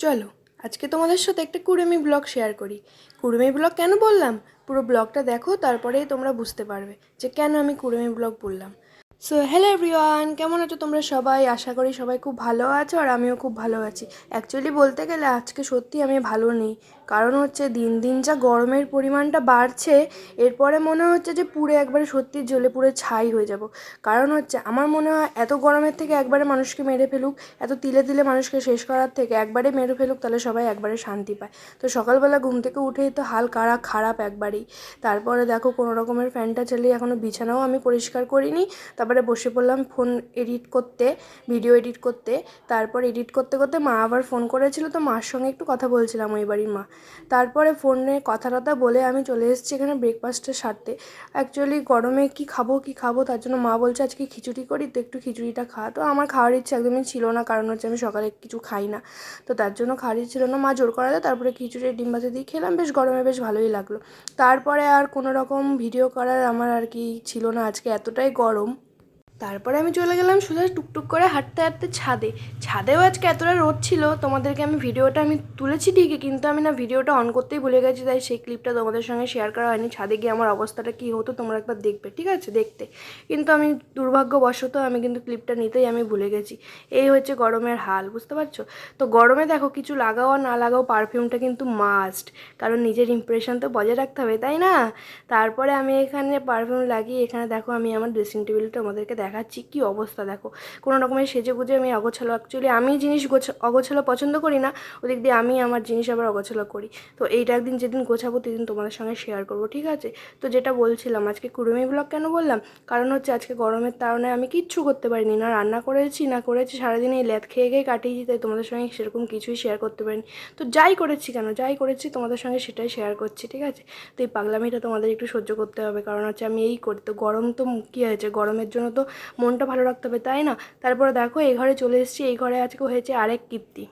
চলো আজকে তোমাদের সাথে একটা কুড়েমি ব্লগ শেয়ার করি। কুড়েমি ব্লগ কেন বললাম, পুরো ব্লগটা দেখো, তারপরেই তোমরা বুঝতে পারবে যে কেন আমি কুড়েমি ব্লগ বললাম। সো হ্যালো এভরিওয়ান, কেমন আছো তোমরা সবাই? আশা করি সবাই খুব ভালো আছো আর আমিও খুব ভালো আছি। অ্যাকচুয়ালি বলতে গেলে আজকে সত্যি আমি ভালো নেই, কারণ হচ্ছে দিন দিন যা গরমের পরিমাণটা বাড়ছে, এরপরে মনে হচ্ছে যে পুরো একবারে সত্যি জ্বলে পুরো ছাই হয়ে যাব। কারণ হচ্ছে আমার মনে হয় এত গরমের থেকে একবারে মানুষকে মেরে ফেলুক, এত তিলে তিলে মানুষকে শেষ করার থেকে একবারে মেরে ফেলুক, তাহলে সবাই একবারে শান্তি পায়। তো সকালবেলা ঘুম থেকে উঠেই তো হাল খারাপ একবারেই। তারপরে দেখো কোনো রকমের ফ্যানটা চালিয়ে এখনও বিছানাও আমি পরিষ্কার করিনি। তারপরে বসে পড়লাম ফোন এডিট করতে, ভিডিও এডিট করতে। তারপর এডিট করতে করতে মা আবার ফোন করেছিল, তো মার সঙ্গে একটু কথা বলছিলাম, ওই বাড়ির মা। তারপরে ফোনে কথা টথা বলে আমি চলে এসেছি এখানে ব্রেকফাস্টটা সারতে। অ্যাকচুয়ালি গরমে কি খাবো তার জন্য মা বলছে আজকে খিচুড়ি করি, তো একটু খিচুড়িটা খা। তো আমার খাওয়ার ইচ্ছে একদমই ছিল না, কারণ হচ্ছে আমি সকালে কিছু খাই না, তো তার জন্য খাওয়ার ইচ্ছে ছিল না। মা জোর করাতে তারপরে খিচুড়ি ডিম ভাজা দিয়ে খেলাম, বেশ গরমে বেশ ভালোই লাগলো। তারপরে আর কোনো রকম ভিডিও করার আমার আর কি ছিল না, আজকে এতটাই গরম। তারপরে আমি চলে গেলাম সোজা টুকটুক করে হাঁটতে হাঁটতে ছাদে। ছাদেও আজকে এতটা রোদ ছিল, তোমাদেরকে আমি ভিডিওটা তুলেছি ঠিকই, কিন্তু আমি না ভিডিওটা অন করতেই ভুলে গেছি, তাই সেই ক্লিপটা তোমাদের সঙ্গে শেয়ার করা হয়নি। ছাদে গিয়ে আমার অবস্থাটা কী হতো তোমরা একবার দেখবে, ঠিক আছে? দেখতে কিন্তু আমি দুর্ভাগ্যবশত আমি কিন্তু ক্লিপটা নিতেই আমি ভুলে গেছি। এই হচ্ছে গরমের হাল, বুঝতে পারছো? তো গরমে দেখো কিছু লাগাও আর না লাগাও, পারফিউমটা কিন্তু মাস্ট, কারণ নিজের ইমপ্রেশন তো বজায় রাখতে হবে, তাই না? তারপরে আমি এখানে পারফিউম লাগিয়ে এখানে দেখো আমি আমার ড্রেসিং টেবিলটা আমাদেরকে দেখাচ্ছি, কী অবস্থা দেখো। কোনো রকমের সেজে গুজে আমি অগোছালো, অ্যাকচুয়ালি আমি জিনিস অগোছালো পছন্দ করি না, ওদিক দিয়ে আমি আমার জিনিস আবার অগোছালো করি। তো এইটা একদিন যেদিন গোছাবো সেদিন তোমাদের সঙ্গে শেয়ার করবো, ঠিক আছে? তো যেটা বলছিলাম, আজকে কুড়ুমি ব্লগ কেন বললাম, কারণ হচ্ছে আজকে গরমের কারণে আমি কিচ্ছু করতে পারিনি, না রান্না করেছি না করেছি, সারাদিন এই ল্যাদ খেয়ে খেয়ে কাটিয়েছি, তাই তোমাদের সঙ্গে সেরকম কিছুই শেয়ার করতে পারিনি। তো যাই করেছি তোমাদের সঙ্গে সেটাই শেয়ার করছি, ঠিক আছে? তো এই পাগলামিটা তোমাদের একটু সহ্য করতে হবে, কারণ হচ্ছে আমি এই করি। তো গরম তো কী হয়েছে, গরমের জন্য তো মনটা ভালো রাখতে হবে, তাই না? তারপরে দেখো এই ঘরে চলে এসেছি, এই ঘরে আজকে হয়েছে আরেক কীর্তি।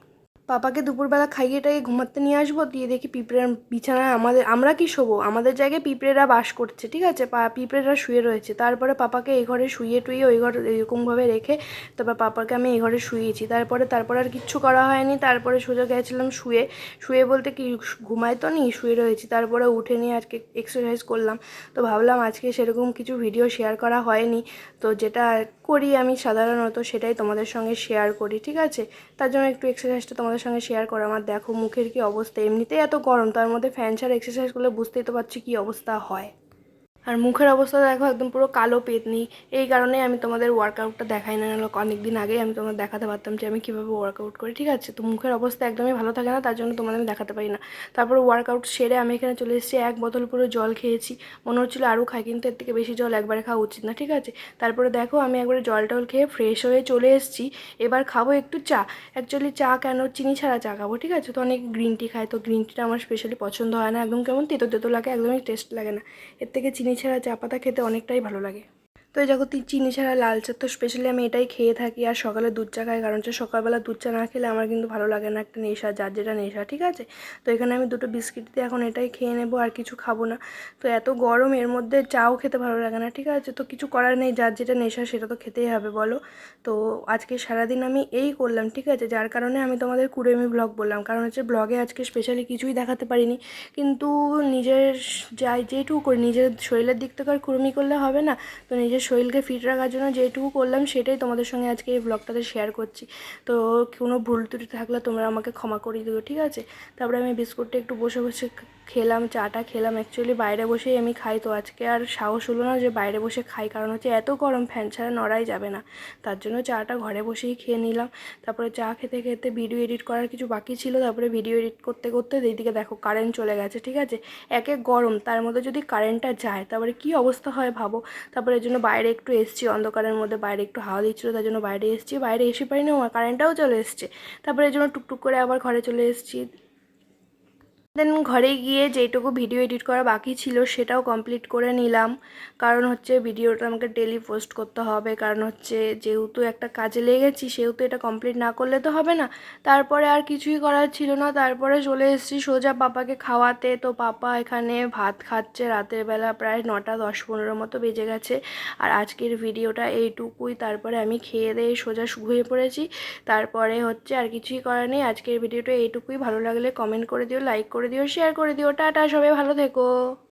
পাপাকে দুপুরবেলা খাইয়ে টাইয়ে ঘুমাতে নিয়ে আসবো, দিয়ে দেখি পিঁপড়ের বিছানায় আমরা কি শোবো, আমাদের জায়গায় পিঁপড়েরা বাস করছে, ঠিক আছে? পিঁপড়েরা শুয়ে রয়েছে। তারপরে পাপাকে এই ঘরে শুয়ে টুইয়ে ওই ঘরে এরকমভাবে রেখে তারপর পাপাকে আমি এই ঘরে শুয়েছি। তারপরে আর কিচ্ছু করা হয়নি। তারপরে সোজা গেছিলাম শুয়ে। শুয়ে বলতে কি, ঘুমাই তো নি, শুয়ে রয়েছি। তারপরে উঠে নিয়ে আজকে এক্সারসাইজ করলাম। তো ভাবলাম আজকে সেরকম কিছু ভিডিও শেয়ার করা হয়নি, তো যেটা করি আমি সাধারণত সেটাই তোমাদের সঙ্গে শেয়ার করি, ঠিক আছে? তার জন্য একটু এক্সারসাইজটা তোমাদের সঙ্গে শেয়ার করা। আমার দেখো মুখের কি অবস্থা, এমনিতেই এত গরম, তার মধ্যে ফ্যান ছাড়া এক্সারসাইজ করলে বুঝতেই তো পারছি কী অবস্থা হয়। আর মুখের অবস্থা দেখো একদম পুরো কালো পেতনি। এই কারণে আমি তোমাদের ওয়ার্কআউটটা দেখাই না, নাহলে অনেক দিন আগেই আমি তোমাদের দেখাতে পারতাম যে আমি কীভাবে ওয়ার্কআউট করি, ঠিক আছে? তো মুখের অবস্থা একদমই ভালো থাকে না, তার জন্য তোমাদের আমি দেখাতে পারি না। তারপরে ওয়ার্কআউট সেরে আমি এখানে চলে এসেছি, এক বোতল পুরো জল খেয়েছি। মনে হচ্ছিলো আরও খাই, কিন্তু এর থেকে বেশি জল একবারে খাওয়া উচিত না, ঠিক আছে? তারপরে দেখো আমি একবারে জল টল খেয়ে ফ্রেশ হয়ে চলে এসেছি। এবার খাবো একটু চা। অ্যাকচুয়ালি চা কেন, চিনি ছাড়া চা খাবো, ঠিক আছে? তো অনেক গ্রিন টি খায়, তো গ্রিন টিটা আমার স্পেশালি পছন্দ হয় না, একদম কেমন তেতো তেতো লাগে, একদমই টেস্ট লাগে না। এর থেকে চিনি ছাড়া চা পাতা খেতে অনেকটাই ভালো লাগে। তো এই দেখো চিনি ছাড়া লাল চা, তো স্পেশালি আমি এটাই খেয়ে থাকি। আর সকালে দুধ চা খাই, কারণ হচ্ছে সকালবেলা দুধ চা না খেলে আমার কিন্তু ভালো লাগে না, একটা নেশা, যার যেটা নেশা, ঠিক আছে? তো এখানে আমি দুটো বিস্কিট দিয়ে এখন এটাই খেয়ে নেবো, আর কিছু খাবো না। তো এত গরম, এর মধ্যে চাও খেতে ভালো লাগে না, ঠিক আছে? তো কিছু করার নেই, যার যেটা নেশা সেটা তো খেতেই হবে, বলো? তো আজকে সারাদিন আমি এই করলাম, ঠিক আছে? যার কারণে আমি তোমাদের কুড়েমি ব্লগ বললাম, কারণ হচ্ছে ব্লগে আজকে স্পেশালি কিছুই দেখাতে পারিনি। কিন্তু নিজের যেটুকু করি, নিজের শরীরের দিক থেকে আর কুড়েমি করলে হবে না। তো নিজের শরীরকে ফিট রাখার জন্য যেটুকু করলাম সেটাই তোমাদের সঙ্গে আজকে এই ব্লগটাতে শেয়ার করছি। তো কোনো ভুল ত্রুটি থাকলে তোমরা আমাকে ক্ষমা করে দিও, ঠিক আছে? তারপরে আমি বিস্কুটটা একটু বসে বসে খেলাম, চাটা খেলাম। অ্যাকচুয়ালি বাইরে বসেই আমি খাই, তো আজকে আর সাহস হলো না যে বাইরে বসে খাই, কারণ হচ্ছে এত গরম, ফ্যান ছাড়া নড়াই যাবে না। তার জন্য চাটা ঘরে বসেই খেয়ে নিলাম। তারপরে চা খেতে খেতে ভিডিও এডিট করার কিছু বাকি ছিল, তারপরে ভিডিও এডিট করতে করতে এইদিকে দেখো কারেন্ট চলে গেছে, ঠিক আছে? একে গরম, তার মধ্যে যদি কারেন্টটা যায় তারপরে কী অবস্থা হয় ভাবো। তারপরে এর জন্য বাইরে একটু এসেছি, অন্ধকারের মধ্যে বাইরে একটু হাওয়া দিচ্ছিলো, তার জন্য বাইরে এসেছি। বাইরে এসে পারিনি, কারেন্টটাও চলে এসছে। তারপরে এর জন্য টুকটুক করে আবার ঘরে চলে এসেছি। দেন ঘরে গিয়ে যেইটুকু ভিডিও এডিট করা বাকি ছিল সেটাও কমপ্লিট করে নিলাম, কারণ হচ্ছে ভিডিওটা আমাকে ডেলি পোস্ট করতে হবে, কারণ হচ্ছে যেহেতু একটা কাজে লেগেছি সেহেতু এটা কমপ্লিট না করলে তো হবে না। তারপরে আর কিছুই করার ছিল না, তারপরে চলে এসেছি সোজা পাপাকে খাওয়াতে। তো পাপা এখানে ভাত খাচ্ছে, রাতের বেলা প্রায় 9:10-15 মতো বেজে গেছে। আর আজকের ভিডিওটা এইটুকুই, তারপরে আমি খেয়ে দিয়ে সোজা শুয়ে পড়েছি। তারপরে হচ্ছে আর কিছুই করার নেই। আজকের ভিডিওটা এইটুকুই। ভালো লাগলে কমেন্ট করে দিও, লাইক করে দিও, শেয়ার করে দিও। টাটা, সবাই ভালো থেকো।